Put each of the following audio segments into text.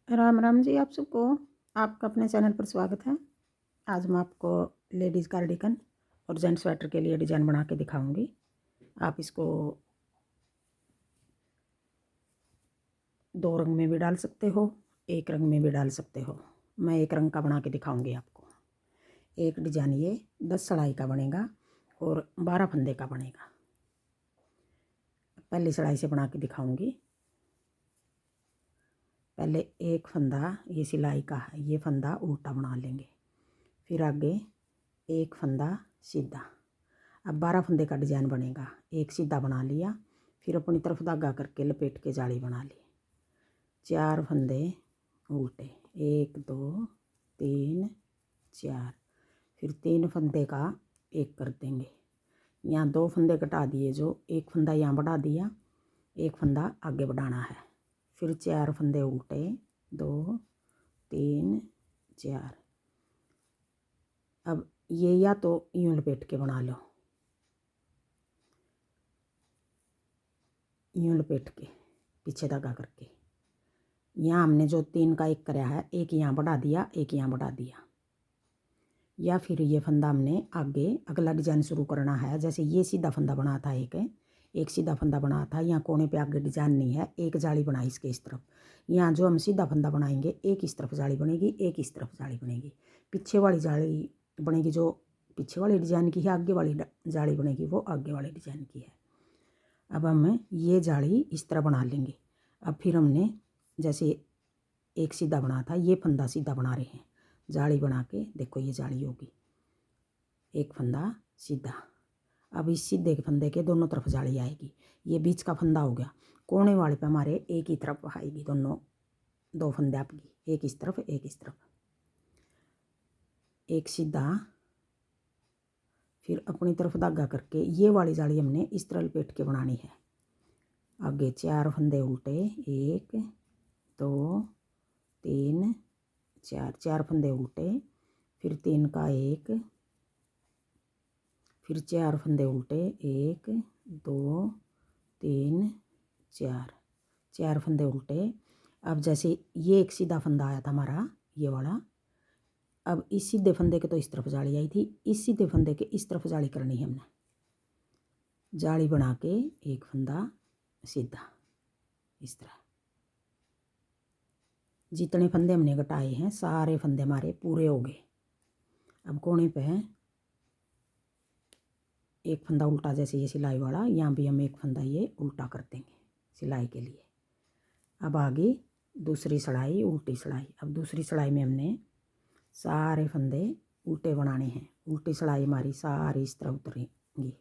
राम राम जी आप सबको। आपका अपने चैनल पर स्वागत है। आज मैं आपको लेडीज़ कार्डिगन और जेंट्स स्वेटर के लिए डिज़ाइन बना के दिखाऊंगी। आप इसको दो रंग में भी डाल सकते हो, एक रंग में भी डाल सकते हो। मैं एक रंग का बना के दिखाऊंगी आपको। एक डिज़ाइन ये 10 सड़ाई का बनेगा और 12 फंदे का बनेगा। पहली सड़ाई से बना के दिखाऊंगी। पहले एक फंदा ये सिलाई का है, ये फंदा उल्टा बना लेंगे, फिर आगे एक फंदा सीधा। अब 12 फंदे का डिज़ाइन बनेगा। एक सीधा बना लिया, फिर अपनी तरफ धागा करके लपेट के जाली बना ली। 4 फंदे उल्टे, 1 2 3 4, फिर 3 फंदे का एक कर देंगे। यहाँ 2 फंदे घटा दिए, जो एक फंदा यहाँ बढ़ा दिया, एक फंदा आगे बढ़ाना है। फिर 4 फंदे उल्टे, 2 3 4। अब ये या तो यूँ लपेट के बना लो, यूँ लपेट के पीछे धागा करके। यहाँ हमने जो 3 का एक कराया है, एक यहाँ बढ़ा दिया, एक यहाँ बढ़ा दिया। या फिर ये फंदा हमने आगे अगला डिजाइन शुरू करना है। जैसे ये सीधा फंदा बना था, एक सीधा फंदा बना था, यहाँ कोने पे आगे डिजाइन नहीं है, एक जाली बनाई इसके इस तरफ। यहाँ जो हम सीधा फंदा बनाएंगे, एक इस तरफ जाली बनेगी, एक इस तरफ जाली बनेगी। पीछे वाली जाली बनेगी जो पीछे वाले डिजाइन की है, आगे वाली जाली बनेगी वो आगे वाले डिजाइन की है। अब हम ये जाली इस तरह बना लेंगे। अब फिर हमने जैसे एक सीधा बना था, ये फंदा सीधा बना रहे हैं, जाली बना के देखो ये जाली होगी, एक फंदा सीधा। अब इस सीधे के फंदे के दोनों तरफ जाली आएगी। ये बीच का फंदा हो गया, कोने वाले पे हमारे एक ही तरफ आएगी, दोनों 2 फंदे आपकी, एक इस तरफ एक इस तरफ। एक सीधा, फिर अपनी तरफ धागा करके ये वाली जाली हमने इस तरह लपेट के बनानी है। आगे 4 फंदे उल्टे, 1 2 3 4, 4 फंदे उल्टे, फिर 3 का एक, फिर 4 फंदे उल्टे, 1 2 3 4, 4 फंदे उल्टे। अब जैसे ये एक सीधा फंदा आया था हमारा, ये वाला, अब इस सीधे फंदे के तो इस तरफ जाली आई थी, इस सीधे फंदे के इस तरफ जाली करनी है हमने। जाली बना के एक फंदा सीधा इस तरह। जितने फंदे हमने घटाए हैं सारे फंदे हमारे पूरे हो गए। अब कोने पे एक फंदा उल्टा, जैसे ये सिलाई वाला, यहाँ भी हम एक फंदा ये उल्टा कर देंगे सिलाई के लिए। अब आगे दूसरी सिलाई, उल्टी सिलाई। अब दूसरी सिलाई में हमने सारे फंदे उल्टे बनाने हैं। उल्टी सिलाई हमारी सारी इस तरह उतरेंगी।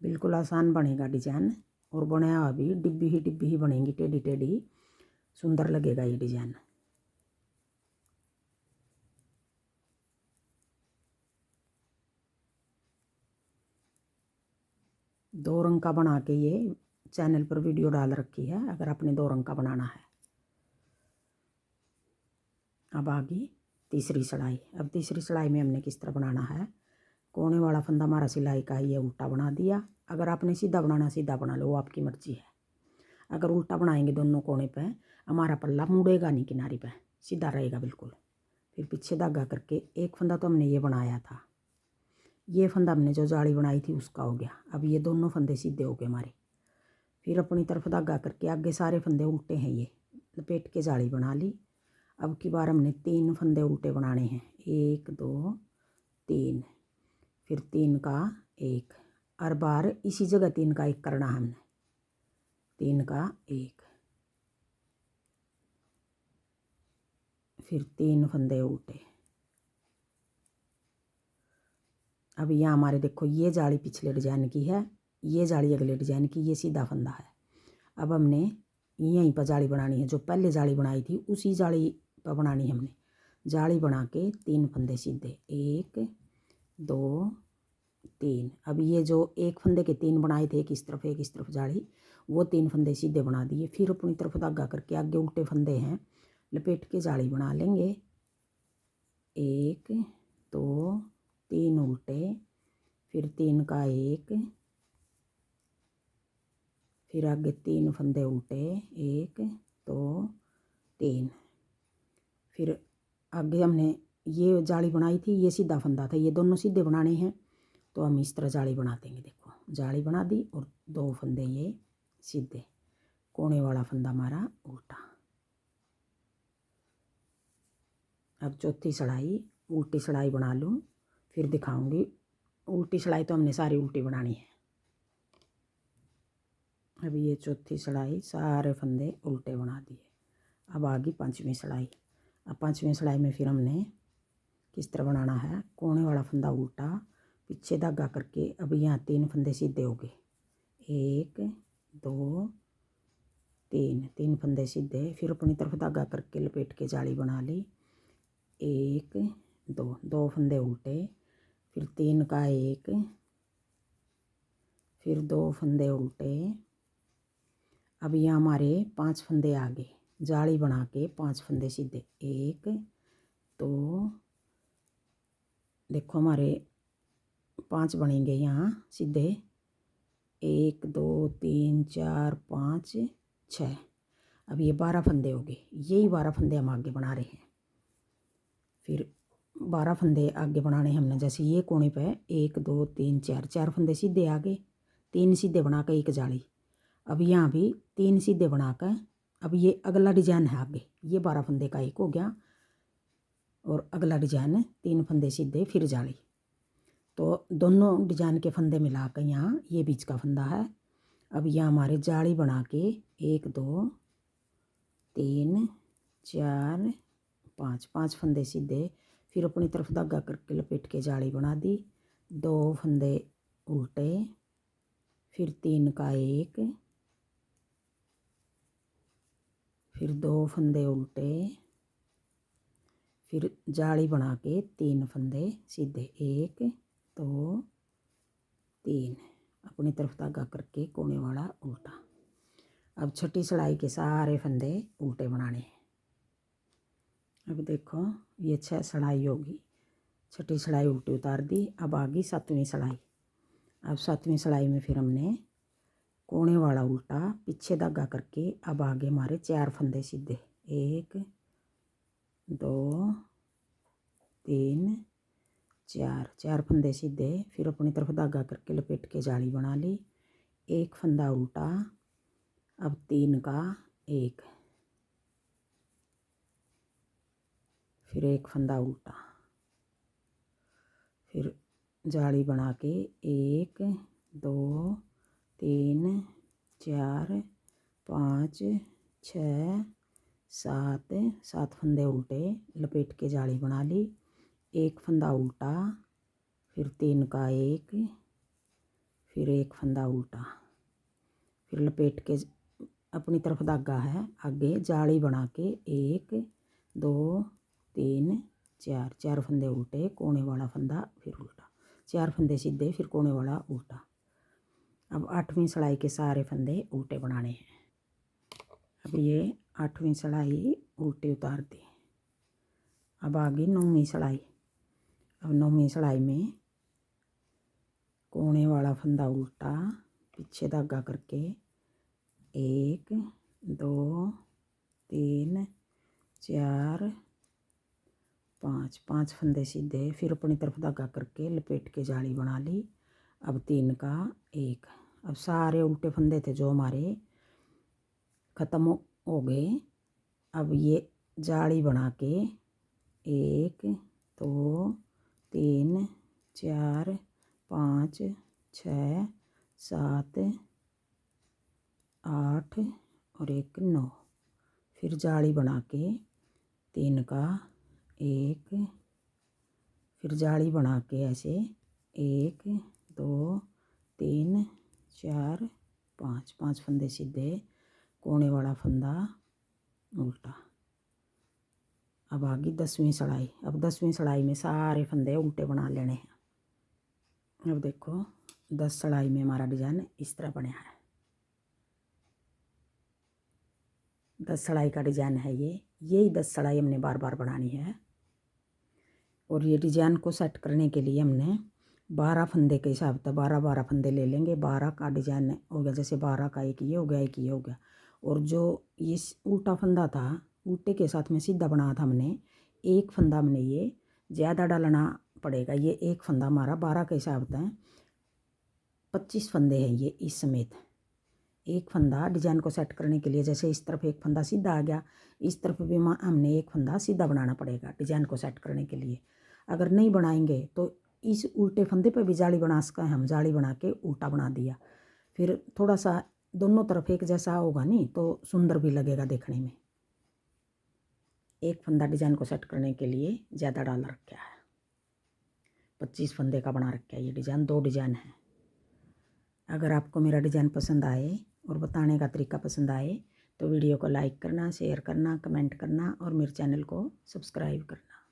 बिल्कुल आसान बनेगा डिजाइन, और बनाया हुआ भी डिब्बी ही बनेंगी, टेढ़ी टेढ़ी, सुंदर लगेगा ये डिजाइन। दो रंग का बना के ये चैनल पर वीडियो डाल रखी है, अगर आपने 2 रंग का बनाना है। अब आगे तीसरी सिलाई। अब तीसरी सिलाई में हमने किस तरह बनाना है, कोने वाला फंदा हमारा सिलाई का ये उल्टा बना दिया। अगर आपने सीधा बनाना सीधा बना लो, वो आपकी मर्जी है। अगर उल्टा बनाएंगे दोनों कोने पे, हमारा पल्ला मुड़ेगा नहीं, किनारे पे सीधा रहेगा बिल्कुल। फिर पीछे धागा करके एक फंदा तो हमने ये बनाया था, ये फंदा हमने जो जाली बनाई थी उसका हो गया। अब ये दोनों फंदे सीधे हो गए हमारे। फिर अपनी तरफ धागा करके आगे सारे फंदे उल्टे हैं, ये लपेट के जाली बना ली। अब की बार हमने 3 फंदे उल्टे बनाने हैं, 1 2 3, फिर 3 का एक, हर बार इसी जगह 3 का एक करना है हमने, 3 का एक, फिर 3 फंदे उल्टे। अब यहाँ हमारे देखो ये जाली पिछले डिजाइन की है, ये जाली अगले डिजाइन की, ये सीधा फंदा है। अब हमने यहीं पर जाली बनानी है, जो पहले जाली बनाई थी उसी जाली पर बनानी है हमने। जाली बना के 3 फंदे सीधे, 1 2 3। अब ये जो एक फंदे के 3 बनाए थे, एक इस तरफ एक इस तरफ जाली, वो 3 फंदे सीधे बना दिए। फिर अपनी तरफ धागा करके आगे उल्टे फंदे हैं लपेट के जाली बना लेंगे। 1 2 3 उल्टे, फिर 3 का 1, फिर आगे 3 फंदे उल्टे 1 2 3। फिर आगे हमने ये जाली बनाई थी, ये सीधा फंदा था, ये दोनों सीधे बनाने हैं तो हम इस तरह जाली बना देंगे। देखो जाली बना दी और 2 फंदे ये सीधे, कोने वाला फंदा हमारा उल्टा। अब चौथी सिलाई उल्टी सिलाई बना लूँ, फिर दिखाऊंगी। उल्टी सिलाई तो हमने सारी उल्टी बनानी है। अब ये चौथी सिलाई सारे फंदे उल्टे बना दिए। अब आ गई 5वीं सिलाई। अब 5वीं सिलाई में फिर हमने किस तरह बनाना है, कोने वाला फंदा उल्टा, पीछे धागा करके अब यहाँ 3 फंदे सीधे हो गए, 1 2 3 फंदे सीधे। फिर अपनी तरफ धागा करके लपेट के जाली बना ली। 1 2 फंदे उल्टे, फिर 3 का 1, फिर 2 फंदे उल्टे। अब यहाँ हमारे 5 फंदे आ गए, जाली बना के 5 फंदे सीधे, 1 2, देखो हमारे 5 बनेंगे यहाँ सीधे, 1 2 3 4 5 6। अब ये 12 फंदे हो गए, यही 12 फंदे हम आगे बना रहे हैं। फिर 12 फंदे आगे बनाने हमने, जैसे ये कोने पे 1 2 3 4 फंदे सीधे आ गए, 3 सीधे बनाकर एक जाली। अब यहाँ भी 3 सीधे बनाकर, अब ये अगला डिजाइन है आगे, ये 12 फंदे का एक हो गया और अगला डिजाइन 3 फंदे सीधे फिर जाली। तो दोनों डिजाइन के फंदे मिलाकर यहाँ ये बीच का फंदा है। अब यहाँ हमारे जाली बना के 1 2 3 4 5 फंदे सीधे, फिर अपनी तरफ धागा करके लपेट के जाली बना दी। 2 फंदे उल्टे, फिर 3 का 1, फिर 2 फंदे उल्टे, फिर जाली बना के 3 फंदे सीधे, 1 2 3, अपनी तरफ धागा करके कोने वाला उल्टा। अब छठी सिलाई के सारे फंदे उल्टे बनाने हैं। अब देखो ये 6 सिलाई होगी, छठी सिलाई उल्टी उतार दी। अब आ गई 7वीं सिलाई। अब 7वीं सिलाई में फिर हमने कोने वाला उल्टा, पीछे धागा करके अब आगे हमारे 4 फंदे सीधे, 1 2 3 4 फंदे सीधे। फिर अपनी तरफ धागा करके लपेट के जाली बना ली। 1 फंदा उल्टा, अब 3 का 1, फिर 1 फंदा उल्टा, फिर जाली बना के 1 2 3 4 5 6 7 फंदे उल्टे, लपेट के जाली बना ली। 1 फंदा उल्टा, फिर 3 का 1, फिर 1 फंदा उल्टा, फिर लपेट के अपनी तरफ धागा है आगे, जाली बना के 1 2 3 4 फंदे उल्टे, कोने वाला फंदा फिर उल्टा, 4 फंदे सीधे, फिर कोने वाला उल्टा। अब 8वीं सिलाई के सारे फंदे उल्टे बनाने हैं। अब ये 8वीं सिलाई उल्टी उतार दी। अब आ गई 9वीं सिलाई। अब 9वीं सिलाई में कोने वाला फंदा उल्टा, पीछे धागा करके 1 2 3 4 5 फंदे सीधे, फिर अपनी तरफ धागा करके लपेट के जाली बना ली। अब 3 का 1। अब सारे उल्टे फंदे थे जो हमारे ख़त्म हो गए। अब ये जाली बना के 1 2 3 4 5 6 7 8 और 1 9, फिर जाली बना के 3 का 1, फिर जाली बना के ऐसे 1 2 3 4 5 फंदे सीधे, कोने वाला फंदा उल्टा। अब आ गई 10वीं सिलाई। अब 10वीं सिलाई में सारे फंदे उल्टे बना लेने हैं। अब देखो 10 सिलाई में हमारा डिजाइन इस तरह बना है। 10 सड़ाई का डिजाइन है ये। यही 10 सड़ाई हमने बार बार बनानी है। और ये डिजाइन को सेट करने के लिए हमने 12 फंदे के हिसाब से 12 फंदे ले लेंगे। 12 का डिजाइन हो गया, जैसे 12 का एक ये हो गया, एक ये हो गया। और जो ये उल्टा फंदा था, उल्टे के साथ में सीधा बनाया था हमने, एक फंदा हमने ये ज़्यादा डालना पड़ेगा। ये एक फंदा हमारा 12 के हिसाब से 25 फंदे हैं ये इस समेत। एक फंदा डिजाइन को सेट करने के लिए, जैसे इस तरफ एक फंदा सीधा आ गया, इस तरफ भी हमने एक फंदा सीधा बनाना पड़ेगा डिजाइन को सेट करने के लिए। अगर नहीं बनाएंगे तो इस उल्टे फंदे पे भी जाली बना सका है। हम जाली बना के उल्टा बना दिया, फिर थोड़ा सा दोनों तरफ एक जैसा होगा नहीं तो सुंदर भी लगेगा देखने में। एक फंदा डिजाइन को सेट करने के लिए ज़्यादा डाल रखा है। 25 फंदे का बना रखा है ये डिजाइन। 2 डिजाइन है। अगर आपको मेरा डिजाइन पसंद आए और बताने का तरीका पसंद आए तो वीडियो को लाइक करना, शेयर करना, कमेंट करना और मेरे चैनल को सब्सक्राइब करना।